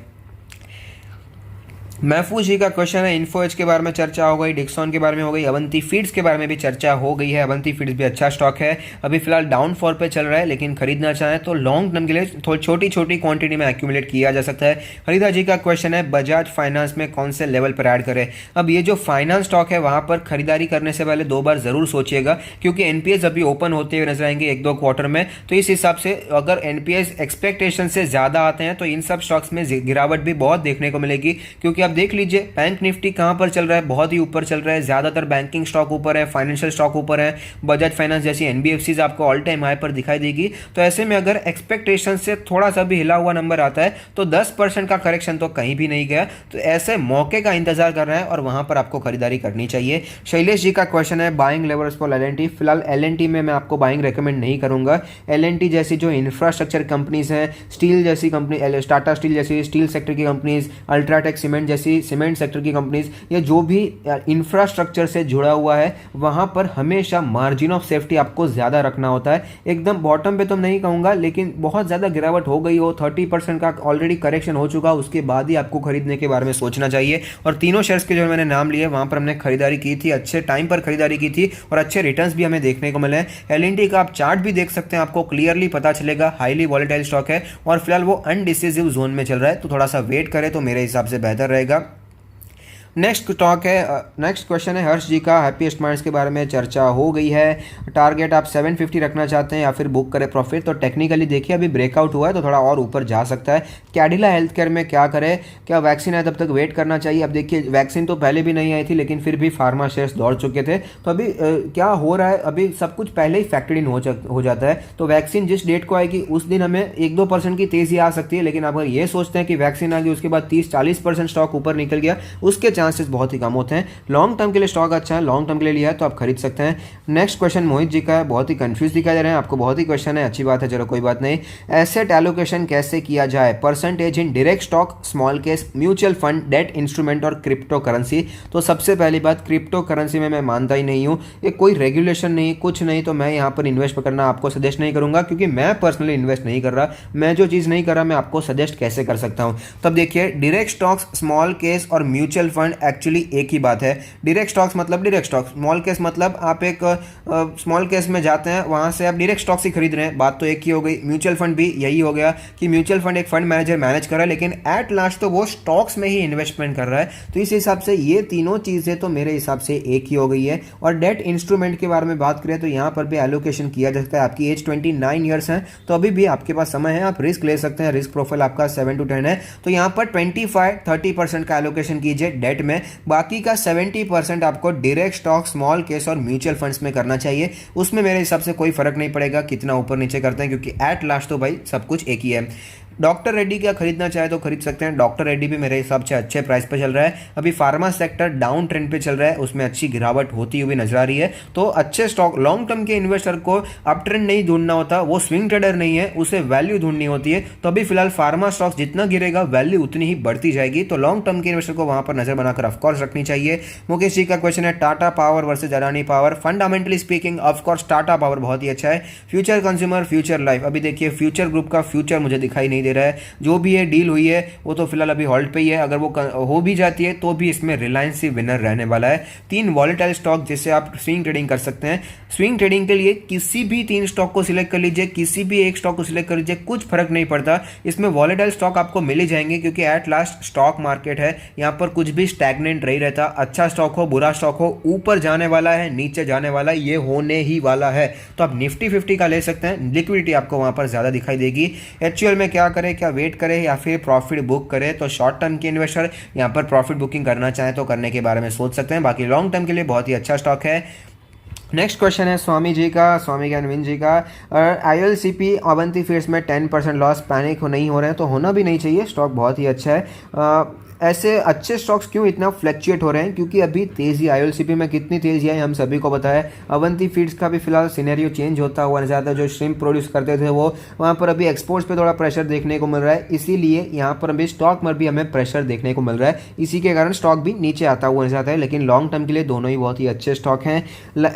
महफूज जी का क्वेश्चन है इन्फो एज के बारे में चर्चा हो गई, डिक्सॉन के बारे में हो गई, अवंती फीड्स के बारे में भी चर्चा हो गई है। अवंती फीड्स भी अच्छा स्टॉक है, अभी फिलहाल डाउनफॉल पे चल रहा है, लेकिन खरीदना चाहें तो लॉन्ग टर्म के लिए थोड़ी छोटी छोटी क्वांटिटी में एक्यूमुलेट किया जा सकता है। हरिदा जी का क्वेश्चन है बजाज फाइनेंस में कौन से लेवल पर ऐड करें। अब ये जो फाइनेंस स्टॉक है वहाँ पर खरीदारी करने से पहले 2 बार ज़रूर सोचिएगा, क्योंकि एनपीएस अभी ओपन होते हुए नजर आएंगे 1-2 क्वार्टर में, तो इस हिसाब से अगर एनपीएस एक्सपेक्टेशन से ज़्यादा आते हैं तो इन सब स्टॉक्स में गिरावट भी बहुत देखने को मिलेगी। क्योंकि आप देख लीजिए बैंक निफ्टी कहां पर चल रहा है, बहुत ही ऊपर चल रहा है, ज्यादातर बैंकिंग स्टॉक ऊपर है, फाइनेंशियल स्टॉक ऊपर है, बजाज फाइनेंस जैसी एनबीएफसीज आपको ऑल टाइम हाई पर दिखाई देगी। तो ऐसे में अगर एक्सपेक्टेशन से थोड़ा सा भी हिला हुआ नंबर आता है तो 10% का करेक्शन तो कहीं भी नहीं गया, तो ऐसे मौके का इंतजार कर रहे हैं और वहां पर आपको खरीदारी करनी चाहिए। शैलेश जी का क्वेश्चन है बाइंग लेवल्स फॉर एलएनटी। फिलहाल एलएनटी में मैं आपको बाइंग रेकमेंड नहीं करूंगा। एलएनटी जैसी जो इंफ्रास्ट्रक्चर कंपनीज हैं, स्टील जैसी कंपनी, टाटा स्टील जैसी स्टील सेक्टर की कंपनीज, अल्ट्राटेक सीमेंट जैसी सीमेंट सेक्टर की कंपनीज, या जो भी इंफ्रास्ट्रक्चर से जुड़ा हुआ है वहां पर हमेशा मार्जिन ऑफ सेफ्टी आपको ज़्यादा रखना होता है। एकदम बॉटम पे तो नहीं कहूँगा, लेकिन बहुत ज़्यादा गिरावट हो गई हो, 30% का ऑलरेडी करेक्शन हो चुका, उसके बाद ही आपको खरीदने के बारे में सोचना चाहिए। और तीनों शेयर्स के जो मैंने नाम लिए वहाँ पर हमने खरीदारी की थी, अच्छे टाइम पर खरीदारी की थी और अच्छे रिटर्न्स भी हमें देखने को मिले हैं। एलएनटी का आप चार्ट भी देख सकते हैं, आपको क्लियरली पता चलेगा हाईली वॉलेटाइल स्टॉक है और फिलहाल वो अनडिसिसिव जोन में चल रहा है, तो थोड़ा सा वेट करें तो मेरे हिसाब से बेहतर रहेगा। नेक्स्ट स्टॉक है, नेक्स्ट क्वेश्चन है हर्ष जी का, हैप्पीएस्ट माइंड्स के बारे में चर्चा हो गई है। टारगेट आप 750 रखना चाहते हैं या फिर बुक करें प्रॉफिट, तो टेक्निकली देखिए अभी ब्रेकआउट हुआ है तो थोड़ा और ऊपर जा सकता है। कैडिला हेल्थ केयर में क्या करें, क्या वैक्सीन है तब तक वेट करना चाहिए। अब देखिए वैक्सीन तो पहले भी नहीं आई थी, लेकिन फिर भी फार्मा शेयर्स दौड़ चुके थे, तो अभी क्या हो रहा है, अभी सब कुछ पहले ही फैक्टर्ड इन हो जाता है। तो वैक्सीन जिस डेट को आएगी उस दिन हमें 1-2% की तेजी आ सकती है, लेकिन अगर ये सोचते हैं कि वैक्सीन आ गई उसके बाद 30-40% स्टॉक ऊपर निकल गया, उसके चांसेस बहुत ही कम होते हैं। लॉन्ग टर्म के लिए स्टॉक अच्छा है, लॉन्ग टर्म के लिए लिया है तो आप खरीद सकते हैं। नेक्स्ट क्वेश्चन मोहित जी का है, बहुत ही कंफ्यूज दिखाई दे रहे हैं आपको, बहुत ही क्वेश्चन है, अच्छी बात है, चलो कोई बात नहीं। एसेट एलोकेशन कैसे किया जाए, percentage in direct stock, small case, mutual fund, debt instrument और क्रिप्टो करेंसी। तो सबसे पहली बात, क्रिप्टो करेंसी में मैं मानता ही नहीं हूँ, ये कोई रेगुलेशन नहीं कुछ नहीं, तो मैं यहाँ पर इन्वेस्ट करना आपको सजेस्ट नहीं करूंगा, क्योंकि मैं पर्सनली इन्वेस्ट नहीं कर रहा। मैं जो चीज़ नहीं कर रहा मैं आपको सजेस्ट कैसे कर सकता हूँ। तब देखिए डायरेक्ट स्टॉक्स, स्मॉल केस और म्यूचुअल फंड एक्चुअली एक ही बात है। डायरेक्ट स्टॉक्स मतलब डायरेक्ट स्टॉक्स, स्मॉल केस मतलब आप एक स्मॉल केस में जाते हैं, वहां से आप डायरेक्ट स्टॉक्स ही खरीद रहे हैं, बात तो एक ही हो गई। म्यूचुअल फंड भी यही हो गया कि म्यूचुअल फंड एक फंड मैनेजर मैनेज कर रहा है, लेकिन एट लास्ट तो वो स्टॉक्स में ही इन्वेस्टमेंट कर रहा है। तो इस हिसाब से ये तीनों चीजें तो मेरे हिसाब से एक ही हो गई है। और डेट इंस्ट्रूमेंट के बारे में बात करें तो यहाँ पर भी एलोकेशन किया जा सकता है। आपकी एज 29 ईयर्स है तो अभी भी आपके पास समय है, आप रिस्क ले सकते हैं। रिस्क प्रोफाइल आपका 7 to 10 है, तो यहाँ पर 25-30% का एलोकेशन कीजिए डेट में, बाकी का 70% आपको डायरेक्ट स्टॉक, स्मॉल केस और म्यूचुअल फंड्स में करना चाहिए। उसमें मेरे हिसाब से कोई फर्क नहीं पड़ेगा कितना ऊपर नीचे करते हैं, क्योंकि एट लास्ट तो भाई सब कुछ एक ही है। डॉक्टर रेड्डी क्या खरीदना चाहे तो खरीद सकते हैं, डॉक्टर रेड्डी भी मेरे हिसाब से अच्छे प्राइस पे चल रहा है। अभी फार्मा सेक्टर डाउन ट्रेंड पे चल रहा है, उसमें अच्छी गिरावट होती हुई नजर आ रही है। तो अच्छे स्टॉक, लॉन्ग टर्म के इन्वेस्टर को अप ट्रेंड नहीं ढूंढना होता, वो स्विंग ट्रेडर नहीं है, उसे वैल्यू ढूंढनी होती है। तो अभी फिलहाल फार्मा स्टॉक्स जितना गिरेगा वैल्यू उतनी ही बढ़ती जाएगी, तो लॉन्ग टर्म के इन्वेस्टर को वहां पर नजर बनाकर ऑफकोर्स रखनी चाहिए। मुकेश जी का क्वेश्चन है Tata power versus Adani power. Fundamentally speaking of course Tata power बहुत ही अच्छा है। फ्यूचर कंज्यूमर, फ्यूचर लाइफ, अभी देखिए फ्यूचर ग्रुप का फ्यूचर मुझे दिखाई नहीं दे रहा है। जो भी ये डील हुई है वो तो फिलहाल अभी होल्ड पे ही है, अगर वो हो भी जाती है तो भी इसमें रिलायंस ही विनर रहने वाला है। 3 वॉलेटाइल स्टॉक जिससे आप स्विंग ट्रेडिंग कर सकते हैं। स्विंग ट्रेडिंग के लिए किसी भी 3 स्टॉक को सिलेक्ट कर लीजिए, किसी भी एक स्टॉक को सिलेक्ट कर लीजिए, कुछ फर्क नहीं पड़ता, इसमें वॉलेटाइल स्टॉक आपको मिल ही जाएंगे, क्योंकि एट लास्ट स्टॉक मार्केट है, यहाँ पर कुछ भी स्टैग्नेंट नहीं रहता। अच्छा स्टॉक हो, बुरा स्टॉक हो, ऊपर जाने वाला है, नीचे जाने वाला है, ये होने ही वाला है। तो आप निफ्टी 50 का ले सकते हैं, लिक्विडिटी आपको वहां पर ज्यादा दिखाई देगी। एचयूएल में क्या करें, क्या वेट करें या फिर प्रॉफिट बुक करें, तो शॉर्ट टर्म के इन्वेस्टर यहां पर प्रॉफिट बुकिंग करना चाहें तो करने के बारे में सोच सकते हैं, बाकी लॉन्ग टर्म के लिए बहुत ही अच्छा स्टॉक है। नेक्स्ट क्वेश्चन है स्वामी जी का, स्वामी ज्ञानविंद जी का, ILCP अवंती फीड्स में 10% लॉस, पैनिक नहीं हो रहे हैं तो होना भी नहीं चाहिए, स्टॉक बहुत ही अच्छा है। ऐसे अच्छे स्टॉक्स क्यों इतना फ्लक्चुएट हो रहे हैं, क्योंकि अभी तेज़ी ILCP में कितनी तेज़ी है हम सभी को पता है। अवंती फीड्स का भी फिलहाल सिनेरियो चेंज होता हुआ नजर आता है। जो श्रिम्प प्रोड्यूस करते थे वो वहाँ पर अभी एक्सपोर्ट्स पे थोड़ा प्रेशर देखने को मिल रहा है, इसीलिए यहाँ पर अभी स्टॉक में भी हमें प्रेशर देखने को मिल रहा है। इसी के कारण स्टॉक भी नीचे आता हुआ नजर आता है, लेकिन लॉन्ग टर्म के लिए दोनों ही बहुत ही अच्छे स्टॉक हैं।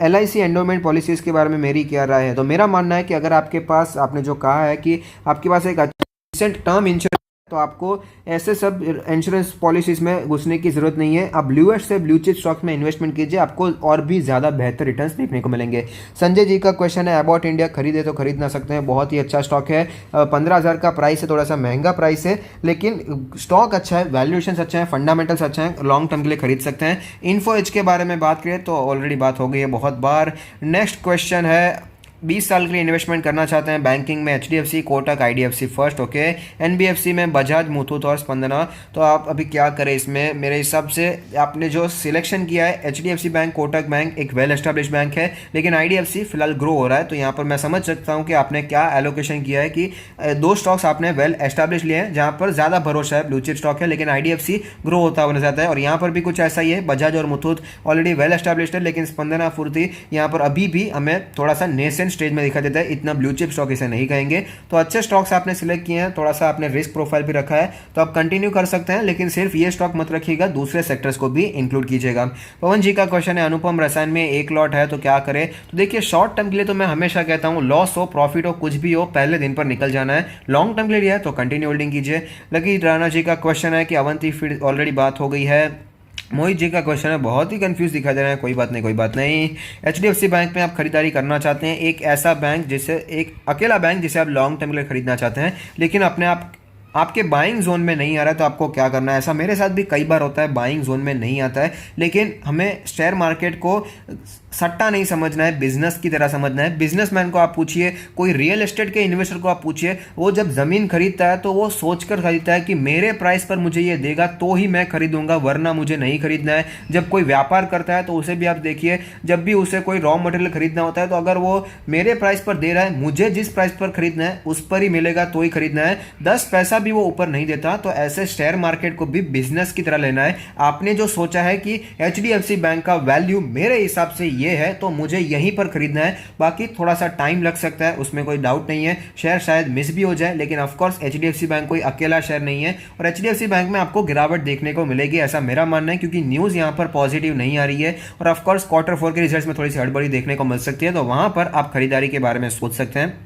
LIC एंडोमेंट पॉलिसीज़ के बारे में मेरी क्या राय है, तो मेरा मानना है कि अगर आपके पास, आपने जो कहा है कि आपके पास एक रिसेंट टर्म इंश्योरेंस, तो आपको ऐसे सब इंश्योरेंस पॉलिसीज में घुसने की जरूरत नहीं है। आप ब्लूएस्ट से ब्लू चिप स्टॉक में इन्वेस्टमेंट कीजिए, आपको और भी ज़्यादा बेहतर रिटर्न्स देखने को मिलेंगे। संजय जी का क्वेश्चन है अबाउट इंडिया खरीदे तो खरीद ना सकते हैं, बहुत ही अच्छा स्टॉक है। 15,000 का प्राइस है, थोड़ा सा महंगा प्राइस है, लेकिन स्टॉक अच्छा है, वैल्यूएशन अच्छा है, फंडामेंटल्स अच्छा है, लॉन्ग टर्म के लिए खरीद सकते हैं। इन्फो एज के बारे में बात करें तो ऑलरेडी बात हो गई है बहुत बार। नेक्स्ट क्वेश्चन है 20 साल के लिए इन्वेस्टमेंट करना चाहते हैं बैंकिंग में, HDFC, Kotak, IDFC first, okay, NBFC में बजाज, मुथूट और स्पंदना, तो आप अभी क्या करें इसमें। मेरे हिसाब से आपने जो सिलेक्शन किया है HDFC बैंक, कोटक बैंक एक वेल एस्टेब्लिश बैंक है, लेकिन IDFC फिलहाल ग्रो हो रहा है, तो यहाँ पर मैं समझ सकता हूँ कि आपने क्या एलोकेशन किया है कि दो स्टॉक्स आपने वेल एस्टेब्लिश लिए हैं जहाँ पर ज़्यादा भरोसा है, ब्लू चिप स्टॉक है, लेकिन IDFC ग्रो होता हुआ नजर आता है। और यहाँ पर भी कुछ ऐसा ही है, बजाज और मुथूट ऑलरेडी वेल एस्टेब्लिश्ड है, लेकिन स्पंदना, फुर्ती यहाँ पर अभी भी हमें थोड़ा सा नेसेंट स्टेज में दिखा देता है, इतना ब्लू चिप स्टॉक इसे नहीं कहेंगे। तो अच्छे स्टॉक्स आपने सिलेक्ट किए हैं, थोड़ा सा आपने रिस्क प्रोफाइल भी रखा है, तो आप कंटिन्यू कर सकते हैं, लेकिन सिर्फ ये स्टॉक मत रखिएगा, दूसरे सेक्टर्स को भी इंक्लूड कीजिएगा। पवन जी का क्वेश्चन है अनुपम रसायन में एक लॉट है तो क्या करें, तो देखिए शॉर्ट टर्म के लिए तो मैं हमेशा कहता हूं लॉस हो प्रॉफिट हो कुछ भी हो पहले दिन पर निकल जाना है। लॉन्ग टर्म के लिए लिया है तो कंटिन्यू होल्डिंग कीजिए। लकी राणा जी का क्वेश्चन है कि अवंती फीड ऑलरेडी बात हो गई है। मोहित जी का क्वेश्चन है बहुत ही कंफ्यूज दिखाई दे रहा है, कोई बात नहीं कोई बात नहीं। HDFC बैंक में आप खरीदारी करना चाहते हैं, एक ऐसा बैंक जिसे, एक अकेला बैंक जिसे आप लॉन्ग टर्म के लिए खरीदना चाहते हैं, लेकिन अपने आप आपके बाइंग जोन में नहीं आ रहा है, तो आपको क्या करना है। ऐसा मेरे साथ भी कई बार होता है, बाइंग जोन में नहीं आता है, लेकिन हमें शेयर मार्केट को सट्टा नहीं समझना है, बिजनेस की तरह समझना है। बिजनेसमैन को आप पूछिए, कोई रियल एस्टेट के इन्वेस्टर को आप पूछिए, वो जब जमीन खरीदता है तो वो सोचकर खरीदता है कि मेरे प्राइस पर मुझे ये देगा तो ही मैं खरीदूंगा, वरना मुझे नहीं खरीदना है। जब कोई व्यापार करता है तो उसे भी आप देखिए, जब भी उसे कोई रॉ मटेरियल खरीदना होता है तो अगर वो मेरे प्राइस पर दे रहा है, मुझे जिस प्राइस पर खरीदना है उस पर ही मिलेगा तो ही खरीदना है, 10 पैसा भी वो ऊपर नहीं देता। तो ऐसे शेयर मार्केट को भी बिजनेस की तरह लेना है। आपने जो सोचा है कि HDFC बैंक का वैल्यू मेरे हिसाब से ये है तो मुझे यहीं पर खरीदना है, बाकी थोड़ा सा टाइम लग सकता है, उसमें कोई डाउट नहीं है, शेयर शायद मिस भी हो जाए, लेकिन ऑफकोर्स HDFC बैंक कोई अकेला शेयर नहीं है और HDFC बैंक में आपको गिरावट देखने को मिलेगी, ऐसा मेरा मानना है, क्योंकि न्यूज़ यहाँ पर पॉजिटिव नहीं आ रही है और ऑफकोर्स Q4 के रिजल्ट्स में थोड़ी सी हड़बड़ी देखने को मिल सकती है, तो वहां पर आप खरीदारी के बारे में सोच सकते हैं।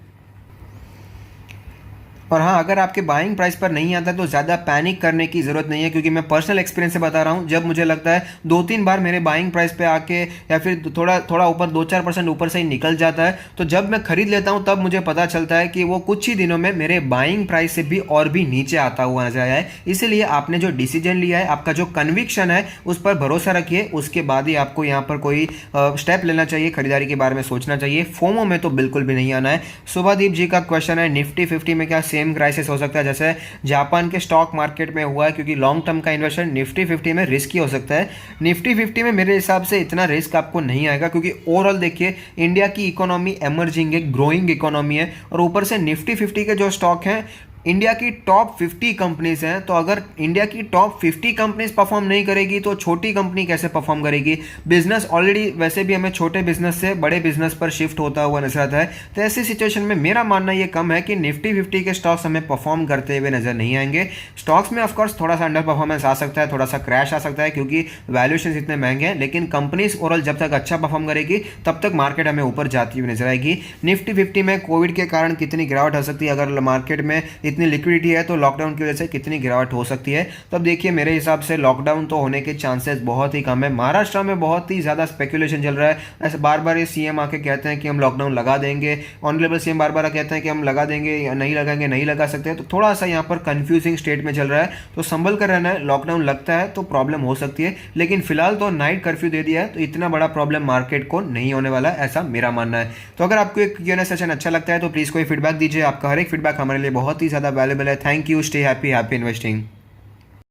और हाँ, अगर आपके बाइंग प्राइस पर नहीं आता तो ज़्यादा पैनिक करने की ज़रूरत नहीं है, क्योंकि मैं पर्सनल एक्सपीरियंस से बता रहा हूँ, जब मुझे लगता है 2-3 बार मेरे बाइंग प्राइस पे आके या फिर थोड़ा ऊपर 2-4% ऊपर से ही निकल जाता है, तो जब मैं खरीद लेता हूँ तब मुझे पता चलता है कि वो कुछ ही दिनों में मेरे बाइंग प्राइस से भी और भी नीचे आता हुआ नजर आया है। इसलिए आपने जो डिसीजन लिया है, आपका जो कन्विक्शन है, उस पर भरोसा रखिए, उसके बाद ही आपको यहाँ पर कोई स्टेप लेना चाहिए, खरीदारी के बारे में सोचना चाहिए। फोमो में तो बिल्कुल भी नहीं आना है। शुभादीप जी का क्वेश्चन है निफ्टी 50 में क्या सेम क्राइसिस हो सकता है जैसे जापान के स्टॉक मार्केट में हुआ है, क्योंकि लॉन्ग टर्म का इन्वेस्टमेंट निफ्टी 50 में रिस्की हो सकता है। निफ्टी 50 में मेरे हिसाब से इतना रिस्क आपको नहीं आएगा, क्योंकि ओवरऑल देखिए इंडिया की इकोनॉमी एमर्जिंग है, ग्रोइंग इकोनॉमी है, और ऊपर से निफ्टी 50 के जो स्टॉक हैं इंडिया की टॉप 50 कंपनीज हैं, तो अगर इंडिया की टॉप 50 कंपनीज परफॉर्म नहीं करेगी तो छोटी कंपनी कैसे परफॉर्म करेगी। बिजनेस ऑलरेडी वैसे भी हमें छोटे बिजनेस से बड़े बिजनेस पर शिफ्ट होता हुआ नजर आता है, तो ऐसी सिचुएशन में मेरा मानना यह कम है कि निफ्टी 50 के स्टॉक्स हमें परफॉर्म करते हुए नजर नहीं आएंगे। स्टॉक्स में ऑफकोर्स थोड़ा सा अंडर परफॉर्मेंस आ सकता है, थोड़ा सा क्रैश आ सकता है, क्योंकि वैल्यूएशन इतने महंगे हैं, लेकिन कंपनीज ओवरऑल जब तक अच्छा परफॉर्म करेगी तब तक मार्केट हमें ऊपर जाती हुई नजर आएगी। निफ्टी 50 में कोविड के कारण कितनी गिरावट आ सकती है, अगर मार्केट में इतनी लिक्विडिटी है तो लॉकडाउन की वजह से कितनी गिरावट हो सकती है। तो अब देखिए मेरे हिसाब से लॉकडाउन तो होने के चांसेस बहुत ही कम है। महाराष्ट्र में बहुत ही ज़्यादा स्पेकुलेशन चल रहा है, ऐसे बार बार ये सीएम आके कहते हैं कि हम लॉकडाउन लगा देंगे, ऑनरेबल सीएम बार बार कहते हैं कि हम लगा देंगे या नहीं लगाएंगे, नहीं लगा सकते, तो थोड़ा सा यहाँ पर कंफ्यूजिंग स्टेट में चल रहा है, तो संभल कर रहना है। लॉकडाउन लगता है तो प्रॉब्लम हो सकती है, लेकिन फिलहाल तो नाइट कर्फ्यू दे दिया है, तो इतना बड़ा प्रॉब्लम मार्केट को नहीं होने वाला है, ऐसा मेरा मानना है। तो अगर आपको एक Q&A सेशन अच्छा लगता है तो प्लीज़ कोई फीडबैक दीजिए, आपका हर एक फीडबैक हमारे लिए बहुत ही ज़्यादा वैल्यूबल है। Thank you, stay happy, happy investing.